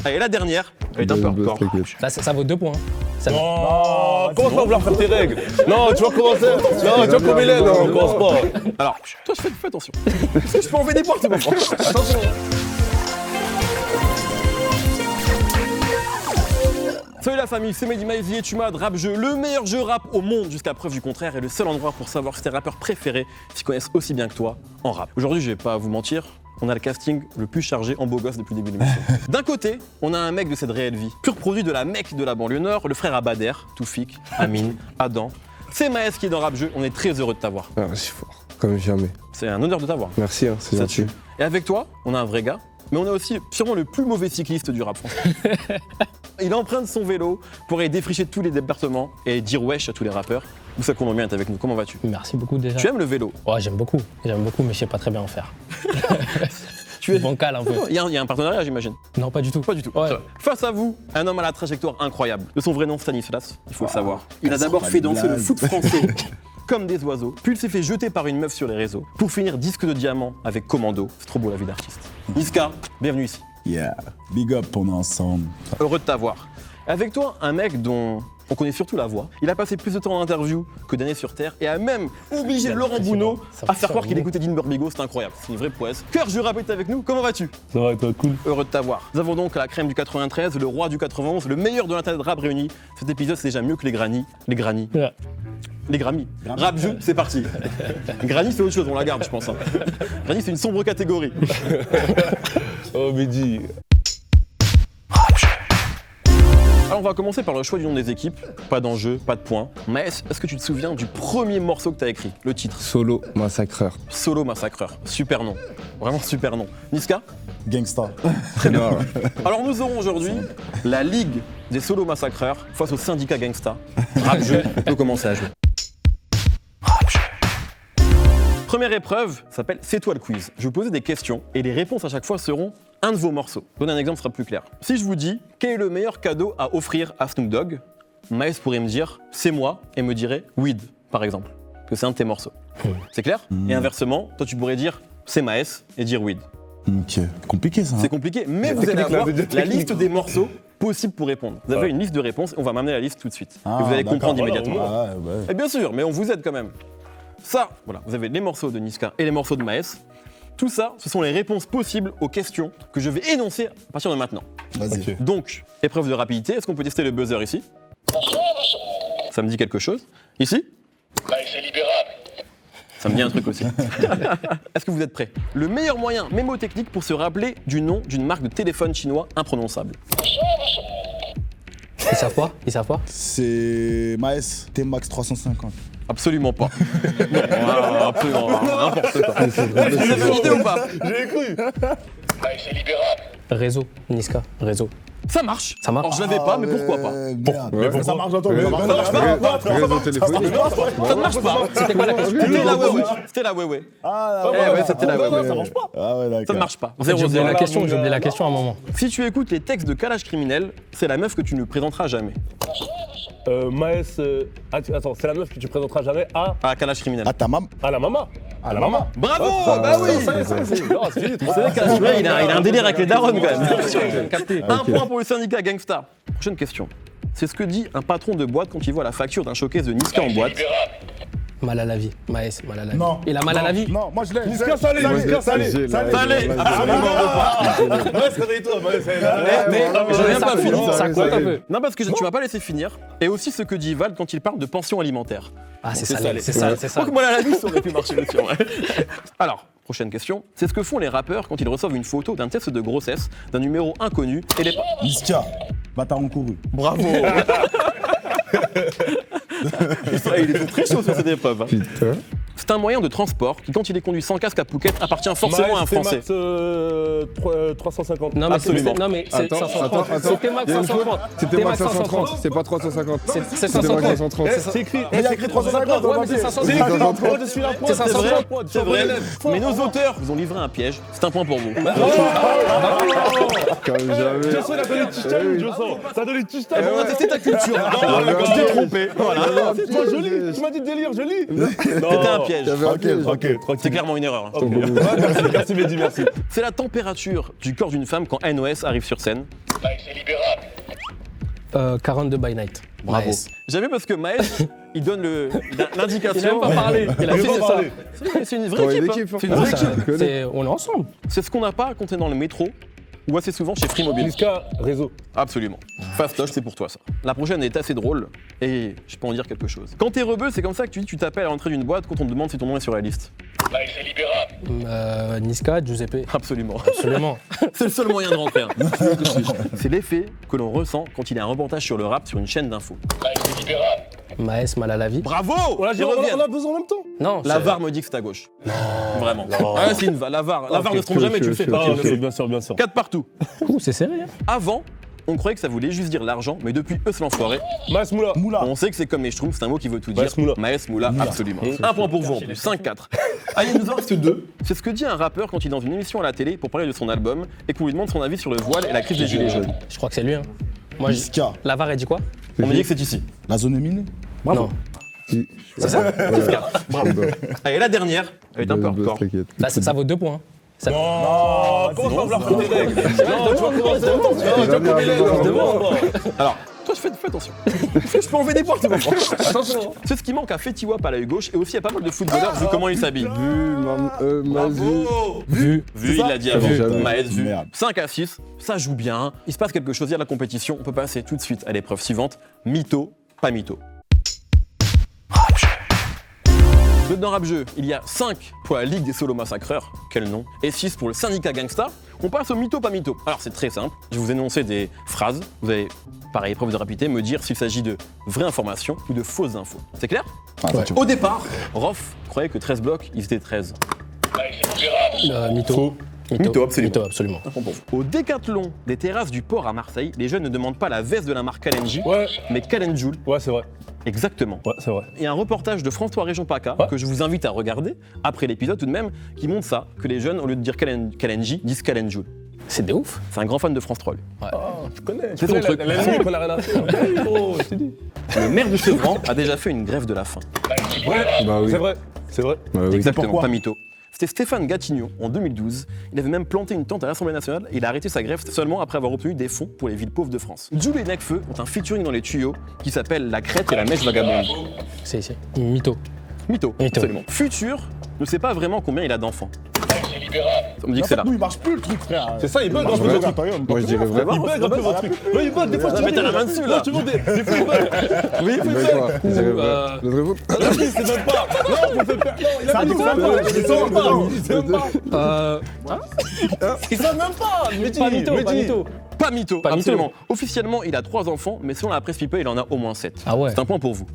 Allez, la dernière. Allez, t'as peur encore. Ça vaut 2 points. Non, commence pas à vouloir faire tes règles. Non, tu vas commencer. Non, tu vas comme Hélène, non, commence pas. Alors, toi, fais attention. Est-ce que je peux enlever des points, c'est bon. Attention. Salut la famille, c'est Mehdi Maizy et tu m'as Rap Jeu, le meilleur jeu rap au monde jusqu'à preuve du contraire et le seul endroit pour savoir si tes rappeurs préférés s'y connaissent aussi bien que toi en rap. Aujourd'hui, je vais pas vous mentir, on a le casting le plus chargé en beau gosse depuis le début de l'émission. D'un côté, on a un mec de cette réelle vie, pur produit de la Mecque de la banlieue nord, le frère Abader, Toufik, Amine, Adam. C'est Maes qui est dans Rap Jeu, on est très heureux de t'avoir. Ah, je suis fort, comme jamais. C'est un honneur de t'avoir. Merci, c'est gentil. Et avec toi, on a un vrai gars, mais on a aussi sûrement le plus mauvais cycliste du rap français. Il emprunte son vélo pour aller défricher tous les départements et dire wesh à tous les rappeurs. Moussa Condomien est avec nous, comment vas-tu? Merci beaucoup déjà. Tu aimes le vélo? Ouais, j'aime beaucoup, mais je sais pas très bien en faire. Tu es bancal un peu. Il y a un partenariat, j'imagine. Non, pas du tout. Pas du tout. Ouais. Face à vous, un homme à la trajectoire incroyable. De son vrai nom, Stanislas, il faut le savoir. Il a d'abord fait danser le foot français comme des oiseaux, puis il s'est fait jeter par une meuf sur les réseaux, pour finir disque de diamant avec Commando. C'est trop beau la vie d'artiste. Niska, bienvenue ici. Yeah, big up, on est ensemble. Heureux de t'avoir. Avec toi, un mec dont on connaît surtout la voix. Il a passé plus de temps en interview que d'années sur Terre et a même obligé Laurent Bounot à faire croire qu'il écoutait Dean Burbigo. C'est incroyable, c'est une vraie prouesse. Cœur, je rappelle, avec nous, comment vas-tu? Ça va, toi, cool. Heureux de t'avoir. Nous avons donc la crème du 93, le roi du 91, le meilleur de l'internet rap réuni. Cet épisode, c'est déjà mieux que les Granny. Ouais. Les Grammy. Rap Jeu, c'est parti. Granny, c'est autre chose, on la garde, je pense. Granny, c'est une sombre catégorie. Oh, Mehdi. Alors on va commencer par le choix du nom des équipes. Pas d'enjeu, pas de points. Maes, est-ce que tu te souviens du premier morceau que t'as écrit? Le titre? Solo Massacreur. Solo Massacreur. Super nom. Vraiment super nom. Niska? Gangsta. Très bien. Alors nous aurons aujourd'hui la Ligue des Solo Massacreurs face au syndicat Gangsta. Rap Jeu, on peut commencer à jouer. Première épreuve s'appelle C'est toi le quiz. Je vais vous poser des questions et les réponses à chaque fois seront un de vos morceaux. Donner un exemple sera plus clair. Si je vous dis quel est le meilleur cadeau à offrir à Snoop Dogg, Maes pourrait me dire c'est moi et me dirait Weed par exemple, que c'est un de tes morceaux. C'est clair? Et inversement, toi tu pourrais dire c'est Maes et dire Weed. Ok, compliqué ça. C'est compliqué, mais vous allez avoir la liste des morceaux possibles pour répondre. Vous avez une liste de réponses, on va m'amener la liste tout de suite. Et vous allez comprendre immédiatement. Et bien sûr, mais on vous aide quand même. Ça, voilà, vous avez les morceaux de Niska et les morceaux de Maes. Tout ça, ce sont les réponses possibles aux questions que je vais énoncer à partir de maintenant. Vas-y. Ok. Donc, épreuve de rapidité, est-ce qu'on peut tester le buzzer ici? Ça me dit quelque chose. Ici? C'est libérable. Ça me dit un truc aussi. Est-ce que vous êtes prêts? Le meilleur moyen mémotechnique pour se rappeler du nom d'une marque de téléphone chinois imprononçable. Ils savent pas? C'est Maes, T-Max 350. Absolument pas. Non, absolument n'importe quoi. Vous avez une idée ou pas? J'ai cru. C'est libérable. Réseau, Niska, réseau. Ça marche. Ça marche. Alors je l'avais pas, mais pourquoi pas? Merde. Ça marche dans ton Ça marche pas. Réseau téléphonique. Ça ne marche pas. C'était quoi la question? C'était la ouais. Ah, Ouais, c'était la ouais. Ça marche pas. Ah ouais, d'accord. Ça ne marche pas. J'ai oublié 0-0. la question à un moment. Si tu écoutes les textes de Kalash Criminel, c'est la meuf que tu ne présenteras jamais. Maes. Attends, c'est la meuf que tu présenteras jamais à Kalash Criminel. Ah, ta maman. la maman. À la maman. Bravo. Bah oui. C'est vrai Kalash Criminel, il a un délire avec les darons quand même. Capté. Un point pour le syndicat Gangsta. Prochaine question. C'est ce que dit un patron de boîte quand il voit la facture d'un showcase de Niska en boîte. Mal à la vie. Maes, mal à la vie. Non. Il a mal à la vie? Non, moi je l'ai. Niska salé. Salé. Absolument pas. Maes, réveille-toi. Mais je n'ai pas fini. Ça compte un peu. Non, parce que tu m'as pas laissé finir. Et aussi ce que dit Val quand il parle de pension alimentaire. Ah, c'est Donc, salé, c'est Je ça. crois que moi, la vie, ça aurait pu marcher aussi. Ouais. Alors, prochaine question. C'est ce que font les rappeurs quand ils reçoivent une photo d'un test de grossesse d'un numéro inconnu et les... Niska, bâtard en couru. Bravo. Il est très chaud sur cette épreuve. Putain. C'est un moyen de transport qui, quand il est conduit sans casque à Phuket, appartient forcément à un Français. Max 350. Non, mais Absolument. c'est Attends, 530. attends. C'était Max Il y a une 530. C'était Max 530, c'est pas 350. C'est C'était 530. Max 530. C'est écrit. Il y a écrit 350. Ouais, mais c'est 530. C'est écrit en prod, je suis la prod. C'est 530. C'est vrai. Mais nos auteurs vous ont livré un piège. C'est un point pour vous. Comme jamais. Josso, il a donné Tichtan, Josso. Ça a donné Tichtan. Eh ben, on a testé ta culture. Tu t'es trompé. Voilà. Moi, je lis. Tu m'as dit délire, je lis. C'était un piège. Il y avait un piège. Tranquille. C'est clairement une erreur. hein. Ok. Ouais, merci Mehdi, merci. C'est la température du corps d'une femme quand NOS arrive sur scène. Maël, c'est libérable. 42 by night. Bravo. Maës. J'aime bien parce que Maës, il donne Il n'a l'indication. même pas parlé. Il a Il veut fait pas ça. parler. C'est une Ouais, vraie équipe. l'équipe, hein. hein. C'est une vraie Ça, équipe. on est ensemble. C'est ce qu'on n'a pas à compter dans le métro ou assez souvent chez Free Mobile. Niska, réseau. Absolument. Fastoche, c'est pour toi ça. La prochaine est assez drôle et je peux en dire quelque chose. Quand t'es rebeu, c'est comme ça que tu t'appelles à l'entrée d'une boîte quand on te demande si ton nom est sur la liste. Maël, c'est libérable. Niska, Giuseppe. Absolument. Absolument. C'est le seul moyen de rentrer. hein. C'est l'effet que l'on ressent quand il y a un reportage sur le rap sur une chaîne d'infos. Maël, c'est libérable. Maës, mal à la vie. Bravo On Ils reviennent. a besoin en même temps. Non, La c'est- VAR me dit que c'est à gauche. Non. Vraiment. Ah, c'est une VAR. La VAR ne se trompe chaud, jamais, tu le chaud, sais. chaud. Ah, ok, bien sûr, bien sûr. 4 partout. Ouh, c'est serré. Hein. Avant, on croyait que ça voulait juste dire l'argent, mais depuis eux, c'est l'enfoiré. Maes Moula. Moula. On sait que c'est comme les schtroumpfs, c'est un mot qui veut tout dire. Maes Moula. Maes Moula, absolument. Un point pour vous en plus, 5-4. Allez, il nous en reste 2. C'est ce que dit un rappeur quand il est dans une émission à la télé pour parler de son album et qu'on lui demande son avis sur le voile et la crise des gilets jaunes. Je crois que c'est lui. Hein. Moi, Niska. la VAR, elle dit quoi? On me dit que c'est ici. La zone est minée. Non. C'est ça Bravo. Allez, la dernière, elle est un peu hardcore. Là, ça vaut 2 points. Hein. Ça- Oh, comment tu vas vouloir faire des règles? Non, tu vas commencer. Non, tu vas comme il est, non, devant. Alors, toi, fais attention. Parce que je peux enlever des points, c'est bon. Attention. C'est ce qui manque à Fetty Wap à l'œil gauche et aussi à pas mal de footballeurs vu comment ils s'habillent. Mazu. Vu. Vu, il l'a dit avant. Vu. Maës, vu. Merde. 5-6, ça joue bien. Il se passe quelque chose, il y a de la compétition. On peut passer tout de suite à l'épreuve suivante. Mytho, pas mytho. Dans Rap Jeu, il y a 5 pour la Ligue des Solo Massacreurs, quel nom, et 6 pour le syndicat Gangsta. On passe au mytho, pas mytho. Alors c'est très simple, je vais vous énoncer des phrases, vous allez, pareil, épreuve de rapidité, me dire s'il s'agit de vraies informations ou de fausses infos. C'est clair? Attends, tu vois. Au départ, Rof croyait que 13 blocs, ils étaient 13. Maël, c'est libérable. Mytho. Mytho, absolument. Mytho, absolument. Au décathlon des terrasses du port à Marseille, les jeunes ne demandent pas la veste de la marque Kalenji, Ouais, mais Kalenjoul. ouais, c'est vrai. Exactement. Ouais, c'est vrai. Il y a un reportage de France 3 Région PACA Ouais. que je vous invite à regarder après l'épisode tout de même, qui montre ça, que les jeunes, au lieu de dire Kalenji, disent Kalenjoul. C'est de ouf. C'est un grand fan de France 3, lui. Je connais. C'est son truc. La musique, on a rien à faire. Oui, gros, je t'ai dit. Le maire de Sevran a déjà fait une grève de la faim. Bah oui. C'est vrai. C'est vrai. Bah oui. Exactement, Pourquoi pas mytho. C'était Stéphane Gatignon en 2012. Il avait même planté une tente à l'Assemblée nationale et il a arrêté sa grève seulement après avoir obtenu des fonds pour les villes pauvres de France. Jules et Necfeu ont un featuring dans les tuyaux qui s'appelle La Crête et la Mèche Vagabonde. C'est ici. Mytho. Mytho, Mytho. absolument. Futur ne sait pas vraiment combien il a d'enfants. Maël, c'est libérable. On me dit En que c'est fait, là. nous, il marche plus le truc, frère. C'est ça, il bug un peu Regarde, votre truc. regarde, Moi je dirais vrai. Il bug un peu votre truc. Non, il bug, des fois, je te Mais t'as la dis. main dessus, là. Non, tu vois, des fois, il bug. Oui, il Je bug. dirais quoi Je dirais vrai. Je dirais vrai. Non, mais c'est même pas. Non, on fait faire. Non, il a pas dit que ça même pas. Il sait même pas. Il sait même pas. Il sait même pas. Mais dis, Pas mytho, mais pas dis. mytho. Pas mytho, Pas mytho. absolument. Officiellement, il a 3 enfants, mais selon la presse People, il en a au moins 7. Ah ouais. C'est un point pour vous.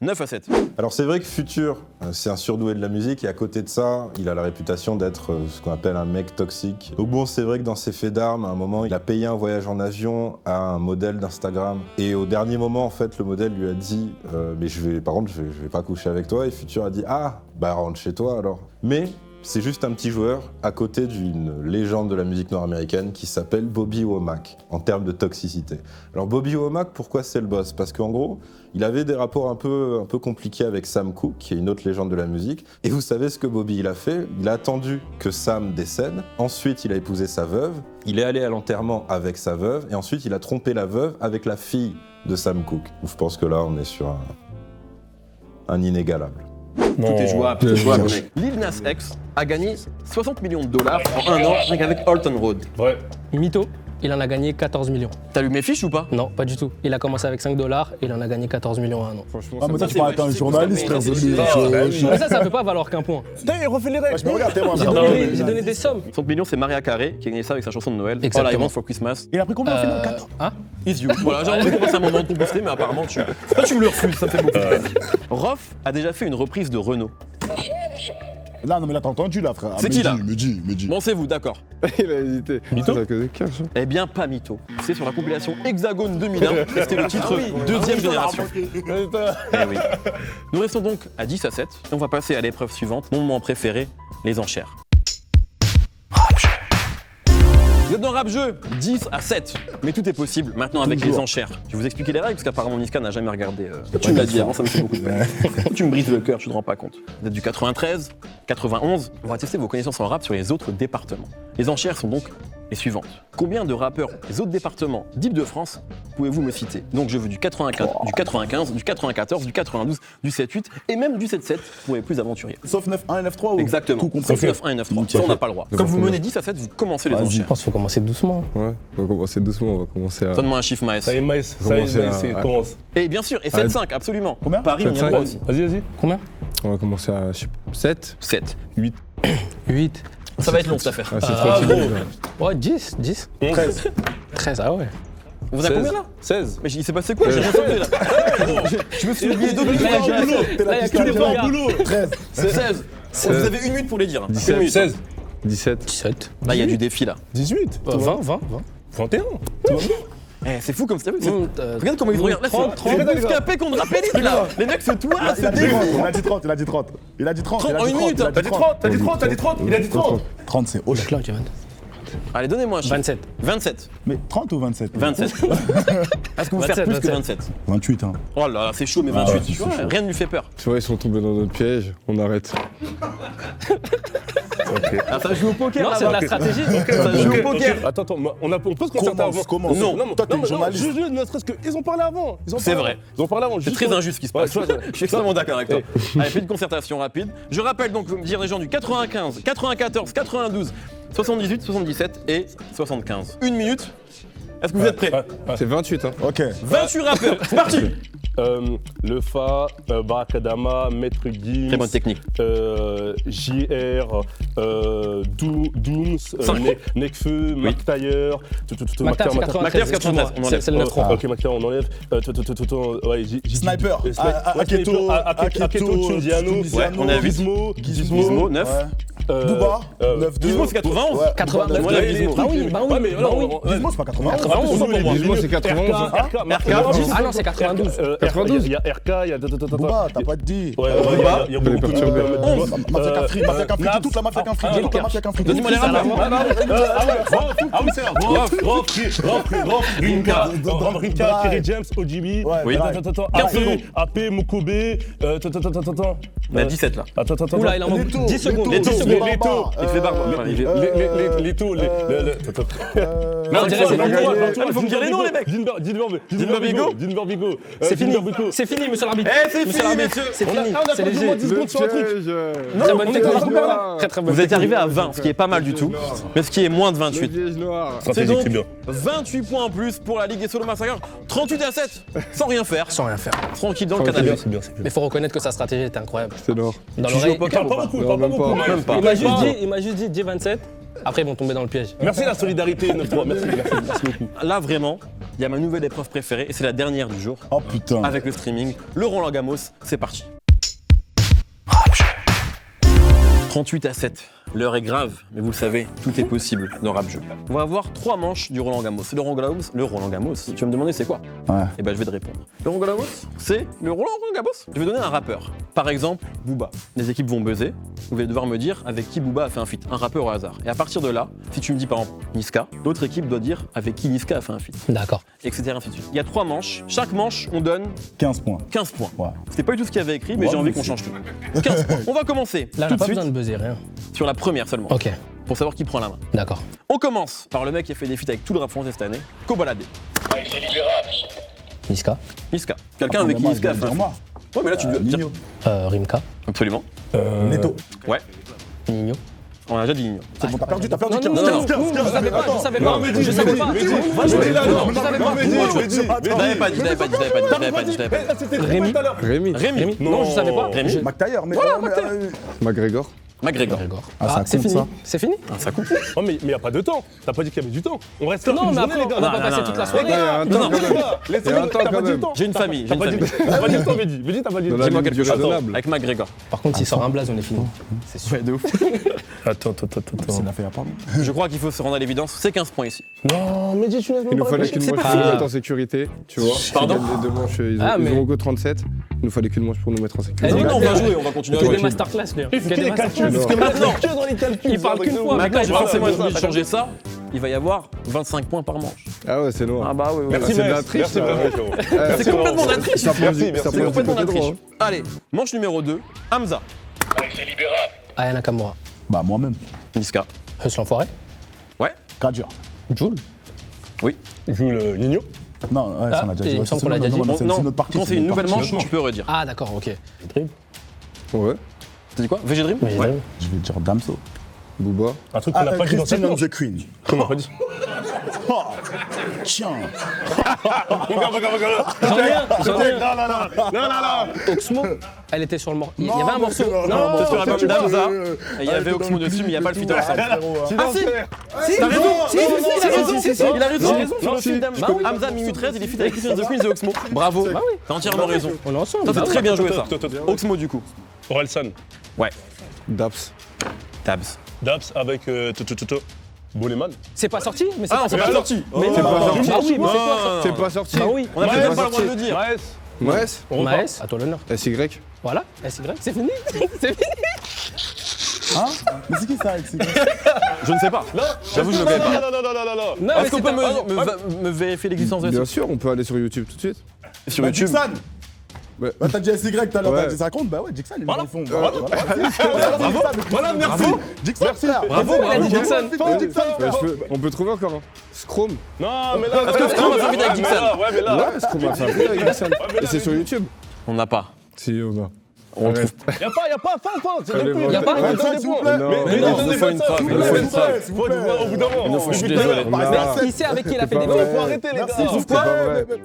9-7. Alors c'est vrai que Futur, c'est un surdoué de la musique et à côté de ça, il a la réputation d'être ce qu'on appelle un mec toxique. Donc bon, c'est vrai que dans ses faits d'armes, à un moment, il a payé un voyage en avion à un modèle d'Instagram et au dernier moment, en fait, le modèle lui a dit mais par contre, je vais pas coucher avec toi et Futur a dit ah, bah rentre chez toi alors. Mais c'est juste un petit joueur à côté d'une légende de la musique noire américaine qui s'appelle Bobby Womack, en termes de toxicité. Alors Bobby Womack, pourquoi c'est le boss? Parce qu'en gros, il avait des rapports un peu compliqués avec Sam Cooke, qui est une autre légende de la musique. Et vous savez ce que Bobby il a fait? Il a attendu que Sam décède, ensuite il a épousé sa veuve, il est allé à l'enterrement avec sa veuve, et ensuite il a trompé la veuve avec la fille de Sam Cooke. Je pense que là, on est sur un inégalable. Tout est jouable, tout est jouable, mec. Lil Nas X a gagné 60 millions de dollars en un an rien qu'avec Alton Road. Ouais. Mytho, il en a gagné 14 millions. T'as lu mes fiches ou pas? Non, pas du tout. Il a commencé avec 5 $, il en a gagné 14 millions en un an. Franchement, Ah, mais toi, Ça, tu parles c'est avec un vrai, journaliste, c'est frère. vrai, c'est- Mais ça peut pas valoir qu'un point. Putain, il refait les règles. Je me regarde, t'es moi. J'ai donné des sommes. 60 millions, c'est Maria Carey qui a gagné ça avec sa chanson de Noël. Exactement. All I Want for Christmas Il a pris combien au final? 4 Hein? is you. Voilà, j'ai envie qu'on passe un moment de complicité, mais apparemment, toi, tu me le refuses, ça me fait beaucoup de peine. Rof a déjà fait une reprise de Renault. Là, non, mais là, t'as entendu, là, frère. C'est qui, là? Me dis. Bon, c'est vous, d'accord. il a hésité. Mytho Ça que des cash. Hein. Eh bien, pas mytho. C'est sur la compilation Hexagone 2001. et C'était le titre deuxième génération. Eh oui. Nous restons donc à 10-7 et on va passer à l'épreuve suivante, mon moment préféré, les enchères. Vous êtes dans rap jeu 10 à 7. Mais tout est possible maintenant avec les enchères. Je vais vous expliquer les règles parce qu'apparemment Niska n'a jamais regardé. Tu me l'as dit avant, ça me fait beaucoup de peine. Tu me brises le cœur, tu te rends pas compte. Vous êtes du 93, 91. On va tester vos connaissances en rap sur les autres départements. Les enchères sont donc les suivantes. Combien de rappeurs des autres départements d'Île-de-France pouvez-vous me citer? Donc je veux du 95, du 95, du 94, du 92, du 7-8 et même du 7-7 pour les plus aventuriers. Sauf 9-1 et 9-3 ou Exactement. tout compris. Sauf 9-1 et 9-3. Ça, on n'a pas le droit. Comme vous menez 10 à 7, vous commencez les Vas-y. Je enchères. pense qu'il faut commencer doucement. Ouais, on va commencer doucement, on va commencer à. Donne-moi un chiffre, Maës. Ça y est, Maïs, commence. Et bien sûr, et 7-5, absolument. Combien Paris, on y a 7-5. droit aussi. Vas-y. Combien? On va commencer à 7. 7. 8. Ça va être long cette affaire. Ah, c'est trop timide. Ouais, 10. 13. 13, ah ouais. Vous avez combien là 16. Mais il s'est passé quoi? J'ai rien entendu là. Je me suis oublié d'autres Là, il y a que les Pas gars. au boulot. 13. 16. Vous avez une minute pour les dire. Hein. 17. Une minute. 16. 17. 17. Là, il y a du défi là. 18. 20. 21. Eh, c'est fou comme ça. Regarde Regarde comment ils regardent. Là, c'est plus capé qu'on rap élite là. Les mecs se tournent, Il se a dit défont. 30, il a dit 30, il a dit 30. Il a dit 30. 30 en une minute. T'as dit 30, t'as dit 30, t'as dit 30. Il a dit 30. 30, c'est hoche. Là, ok, 20. Allez, donnez-moi un chiffre. 27. 27. Mais 30 ou 27? 27. Est-ce que vous faites 27, plus que 27. 27? 28, hein. Oh là là, c'est chaud, mais 28. Tu vois, rien ne lui fait peur. Tu vois, ils sont tombés dans notre piège, on arrête. Ah, ça joue au poker Non, c'est de là-bas. la stratégie. Ça joue au poker. Attends, on peut se concerter avant. Commence. Non. Toi, t'es journaliste. Juste, ne serait-ce que. Ils ont parlé avant. C'est vrai. Ils ont parlé avant. C'est très injuste ce qui se passe. Je suis extrêmement d'accord avec toi. Allez, petite concertation rapide. Je rappelle donc, vous me direz les gens du 95, 94, 92, 78, 77 et 75. Une minute. Est-ce que vous êtes prêts? C'est 28, hein. Ok. 28 rappeurs, c'est parti. Le Fa, Barakadama, Maître Gims. Très bonne technique. JR, Dooms, Cinq. Nekfeu, Mac Taylor, Mactar, c'est Mactar, 93. 93, on enlève. C'est le 9-3. Ok, Mac Taylor, on enlève. Ouais, Sniper. Aketo, Aketo, Tundiano, Ouais, on a vu. Gizmo, 9. Booba, 9-2. Gizmo, c'est 91. 89. Moi, la Gizmo. Bah oui, bah oui. Bah oui. Gizmo, c'est pas 91. 91 pour moi. Gizmo, c'est 91. Ah non, c'est 92. 92. Il y a RK, il y a. Booba, t'as pas dit. Ouais, il y a beaucoup de. Mafia Cafri, toute la Mafia Cafri, toute la Mafia Cafri. Donnez-moi les rappeurs. Ah oui, c'est vrai. Rinka, Kerry James, OGB. Oui. 15 secondes. AP, Mokobe. On a 17 là. Attends. Oula, il en manque 10 secondes. Leto, 10 secondes. Leto. Il fait barbe. Leto, Non, on dirait c'est gagné. Il faut me dire les noms, les mecs. Dinber Vigo. C'est fini. C'est fini, monsieur l'arbitre. Eh, c'est Monsieur fini, l'arbitre. messieurs. C'est fini. on a C'est perdu léger. moins 10 secondes sur un truc. Très bonne technique. noir. Très bonne Vous êtes arrivé à 20, ce qui est pas mal du tout, mais ce qui est moins de Le 28. piège noir. C'est donc 28 points en plus pour la Ligue des Solo Massacres, 38 à 7, sans rien faire, Sans rien faire. tranquille dans le Tranquille. canapé. C'est bien. Mais faut reconnaître que sa stratégie était incroyable. C'est noir. Dans Tu joues au l'oreille. poker ou Pas pas? beaucoup, Non, pas même beaucoup. pas. Même pas. Il m'a juste dit 27. Après, ils vont tomber dans le piège. Merci la solidarité, 9-3. Merci beaucoup. Là vraiment, il y a ma nouvelle épreuve préférée et c'est la dernière du jour. Oh putain. Avec le streaming, le Roland Gamos, c'est parti. 38 à 7. L'heure est grave, mais vous le savez, tout est possible dans Rap Jeu. On va avoir 3 manches du Roland Gamos. Le Roland Gamos, tu vas me demander c'est quoi? Ouais. Eh ben je vais te répondre. Le Roland Gamos, c'est le Roland Gamos. Je vais donner un rappeur. Par exemple, Booba. Les équipes vont buzzer. Vous allez devoir me dire avec qui Booba a fait un feat. Un rappeur au hasard. Et à partir de là, si tu me dis par exemple Niska, l'autre équipe doit dire avec qui Niska a fait un feat. D'accord. Etc. ainsi de suite. Il y a 3 manches. Chaque manche, on donne 15 points. 15 points. Ouais. C'était pas du tout ce qu'il y avait écrit, mais Ouais, j'ai envie mais qu'on c'est- change tout. 15 points. On va commencer Là, on tout n'a de pas suite besoin de buzzer, rien. sur la première seulement. Ok, Pour savoir qui prend la main. d'accord. On commence par le mec qui a fait des feats avec tout le rap français cette année, Kobalade. Allez, c'est libérable. Niska, Niska. Quelqu'un avec qui Niska a fait un feat. moi. Ouais, mais là tu dois dire. Nino. Rimka, Absolument. Neto. Ouais. Nino. On a déjà dit Nino. C'est bon, t'as perdu Non, 15. non, non, non, je savais pas, je savais pas. Je savais pas. Va jouer là, non. Je savais pas. Je l'avais pas dit, je l'avais pas dit, je l'avais pas dit, je l'avais pas dit, je l'avais pas dit. C'était Rémi. tout à l'heure. Rémi. Rémi. Non, je savais pas. Rémi. McTayer, mais. McGregor. McGregor. Ah, ça C'est compte, fini. ça. C'est fini. Ah, ça coupe. Oh, mais y a pas de temps. T'as pas dit qu'il y avait du temps. On reste là. Non, mais une journée, après, les on gars. va pas passer toute la Il y soirée. a un temps quand même. Il y a un temps T'as quand pas dit le même. temps. J'ai une famille, j'ai T'as une pas dit famille. t'as pas dit le temps, Mehdi. Mehdi, t'as pas dit le Dans temps. la Dis-moi limite quelque du chose. raisonnable. Avec McGregor. Par contre, s'il sort un blaze, on est fini. C'est sûr. De ouf. Attends. C'est la fait à part. Je crois qu'il faut se rendre à l'évidence, c'est 15 points ici. Non, Mehdi, tu laisses Il même nous pas fallait réfléchir. qu'une manche pour nous mettre en sécurité, tu vois. Pardon Ils gagnent les 2 manches, ils Ah, mais- ont que 37. Il nous fallait qu'une manche pour nous mettre en sécurité. Non, non, on va jouer, on va continuer à Que jouer. des masterclass, lui. Il fait Que des les calculs. masterclass. Parce que maintenant, que dans les calculs. Il parle qu'une fois. Maintenant, j'ai Voilà, forcément voilà. obligé de changer ça. il va y avoir 25 points par manche. Ah ouais, c'est noir. Ah bah oui, oui. Merci, c'est de la Maës. triche, Merci là. vraiment, frérot. C'est complètement de la triche. Ça prend du- Merci, ça C'est prend du complètement de la côté droit, triche. Allez, manche numéro 2, Hamza, Accès libérable. Aya Nakamura. Bah, moi-même. Niska. Hustle l'enfoiré. Ouais, Kadir. Joule. Joue le Nino. Non, ouais, ça on a déjà il dit. me Ouais, semble c'est qu'on l'a une déjà dit. autre- bon, c'est non, une autre partie. quand c'est une nouvelle manche, partie. tu peux redire. Ah, d'accord, ok. Dream. Ouais. T'as dit quoi VG Dream Mais Ouais. Je vais dire Damso. Booba. Un truc qu'on n'a pas dit dans cette Christine and manche. the Queen. Qu'on n'a pas dit. Oh, tiens. J'en ai un. Non. Oxmo, elle était sur le morceau. Il y avait un morceau. Non, c'est sur l'album tu vois, d'Hamza. Et il y avait Oxmo dessus, mais il n'y a pas le feat ensemble. Ah si T'as raison Si, il a raison. Il a raison sur le si. feat d'Hamza. Bah oui. Hamza, minuit 13, il est feat avec Christian The Queens et Oxmo. Bravo, Bah oui. t'as entièrement raison. On est ensemble. Toi, bah t'as oui. très bien joué ça. Toi. Oxmo du coup. Orelsan. Ouais. Daps. Tabs. Daps avec Boleman. C'est pas sorti, mais c'est Ah non, pas c'est pas sorti. Mais C'est non. pas sorti. Bah oui, mais c'est quoi Non, C'est pas sorti. Bah oui. On a Ouais, même c'est pas le droit de sorti. le dire. Maës. Maës. Maës, à toi l'honneur. SY. Voilà, SY, c'est fini. C'est fini. Hein? Mais c'est qui ça, Alexis? Je ne sais pas. J'avoue, je ne le connais pas. Non. Non, Est-ce qu'on peut me vérifier l'existence de Bien sûr, on peut aller sur YouTube tout de suite. sur Bah, YouTube? Dixon. Ouais. Bah, t'as dit SY tout à l'heure, Ouais. t'as dit ça compte? Bah ouais, Dixon, ils Voilà. le font. Voilà, merci. Dixon, frère. Bravo, Il a dit bravo. Jackson. On peut trouver encore. Hein. Scrum. Non, mais là. Est-ce que Scrum a fait un feat avec Dixon? Ouais, mais là. Ouais, Scrum a fait un peu avec Dixon. Et c'est sur YouTube. On n'a pas. Si, on a. On trouve. Y'a pas, fin. C'est Allez, deux points. voilà. Y a pas Donne des 25, s'il vous points. plaît. Non, Mais non, donnez il faut une 25, preuve, s'il il vous faut plaît. une preuve. s'il vous plaît. Au bout d'un moment. Je suis désolé. Non. Il sait avec qui il a fait des pas bails. vrai. Faut arrêter, les gars. Merci. trouves quoi?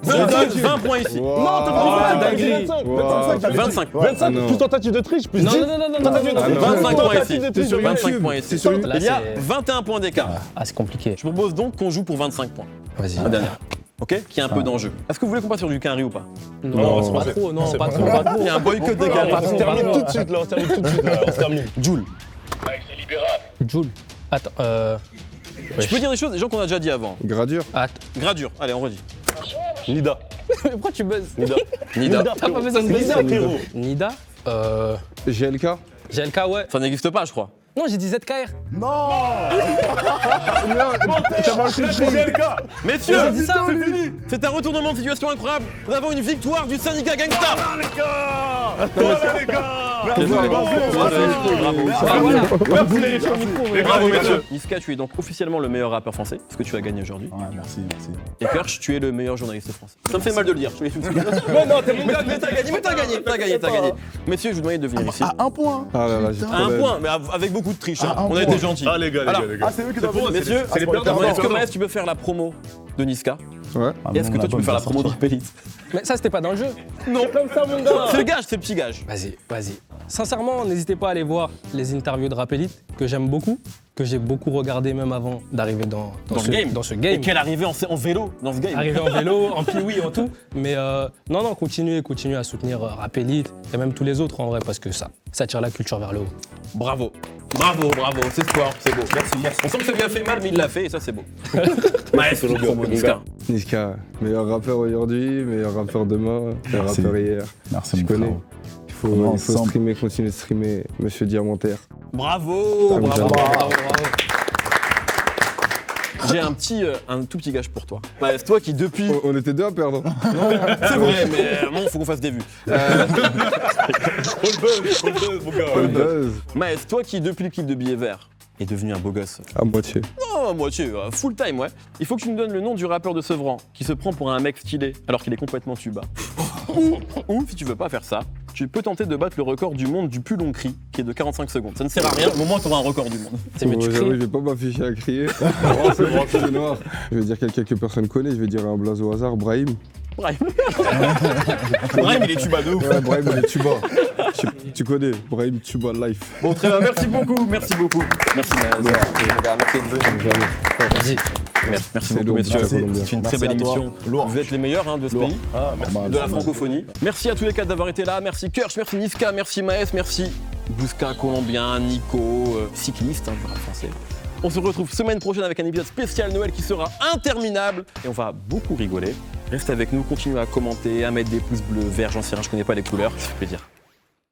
C'est pas vrai. 20 points ici. Wow. Ah, dinguerie. 25. 25, non. plus tentative de triche, plus Non, 10. non, non, non, non, Tentative de non, triche. non. 25 points ici. Tentative de triche. sur 25 YouTube. points ici. C'est sur Là, Il y a c'est- 21 points d'écart. Ah, c'est compliqué. Je propose donc qu'on joue pour 25 points. Vas-y. La dernière. Ok? Qu'il y ait un peu d'enjeu. Est-ce que vous voulez qu'on passe sur du Quinry ou pas? Non, c'est pas pas trop, non, c'est pas pas trop, vrai. pas trop. Il y a un boycott des Non, Quinry. pas On trop. se termine tout de suite, là. On se termine tout de suite, là. On se termine. Joule. Accès libérable. Joule. Attends, Je peux dire des choses, des gens qu'on a déjà dit avant. Gradure. Gradure. Allez, on redit. Nida. Pourquoi tu buzzes Nida. T'as pas besoin de Nida, buzzer. frérot. Nida. GLK. GLK, ouais. Ça n'existe pas, je crois. Non, j'ai dit ZKR. Messieurs, J'ai dit ça. c'est un retournement de situation incroyable. Nous avons une victoire du syndicat Gangsta. Désolé. Bravo, messieurs. Niska, tu es donc officiellement le meilleur rappeur français, ce que tu as gagné aujourd'hui. Ouais, merci. Et Kirsch, tu es le meilleur journaliste français. Ça me fait mal de le dire. Je l'explique. Mais non, t'es mon gars. Mais t'as gagné. Messieurs, je vous demande de venir ici. À un point. Ah là là, j'ai À trop un d'aide. point, mais avec beaucoup de triche. hein. Ah, un On a point. été gentils. Ah, les gars. Ah, c'est eux qui doivent Messieurs, c'est les perdants. est-ce que Maës, tu peux faire la promo de Niska? Ouais. Et est-ce que toi, tu peux faire la promo de Rapelite? Mais ça, c'était pas dans le jeu. Non, comme ça, mon gars. C'est le gage, c'est le petit gage. Vas-y, vas-y. Sincèrement, n'hésitez pas à aller voir les interviews de Rapelite, que j'aime beaucoup, que j'ai beaucoup regardé même avant d'arriver dans ce Et game. qu'elle arrivait en vélo dans ce game. Arriver en vélo, en piwi, en tout. Mais non, continuez à soutenir Rapelite et même tous les autres en vrai, parce que ça tire la culture vers le haut. Bravo, c'est fort, c'est beau. Merci. On sent que ça lui a fait mal, mais il l'a fait et ça, c'est beau. Maës, la promo de Niska. Niska, meilleur rappeur aujourd'hui, meilleur rappeur demain, meilleur Merci. rappeur hier. Merci, Tu mon connais. frérot. Il faut ensemble. streamer, continuer de streamer, Monsieur Diamantaire. Bravo. Bravo. J'ai un tout petit gage pour toi. Maës, toi qui depuis... On était deux à perdre. C'est vrai, mais bon, faut qu'on fasse des vues. Mon gars. Le buzz. Maës, toi qui depuis le clip de Billet Vert est devenu un beau gosse. À moitié. Oh, à moitié, full time, ouais. Il faut que tu nous donnes le nom du rappeur de Sevran qui se prend pour un mec stylé alors qu'il est complètement tuba. Ou, si tu veux pas faire ça, tu peux tenter de battre le record du monde du plus long cri qui est de 45 secondes. Ça ne sert à rien, au moment où tu auras un record du monde. C'est mieux, tu J'avoue, je cries. vais pas m'afficher à crier. C'est noir. Je vais dire quelqu'un que personne connaît, je vais dire un blaze au hasard, Brahim. Brahim. Brahim, il est tuba de ouf. Ouais, Brahim, il est tuba. Tu connais, Brahim tuba life. Bon, très bien, merci beaucoup. Merci, Maës. Vas-y. Merci C'est beaucoup, lourd, messieurs. merci. C'est une très Merci belle à toi. émission. Lourd. Vous êtes les meilleurs de ce pays, Ah, merci. de la francophonie. Merci à tous les quatre d'avoir été là. Merci Kirsch, merci Niska, merci Maës, merci Bouska, Colombien, Nico, cycliste, du rap français. On se retrouve semaine prochaine avec un épisode spécial Noël qui sera interminable et on va beaucoup rigoler. Restez avec nous, continuez à commenter, à mettre des pouces bleus, verts, j'en sais rien, je connais pas les couleurs, ça fait plaisir.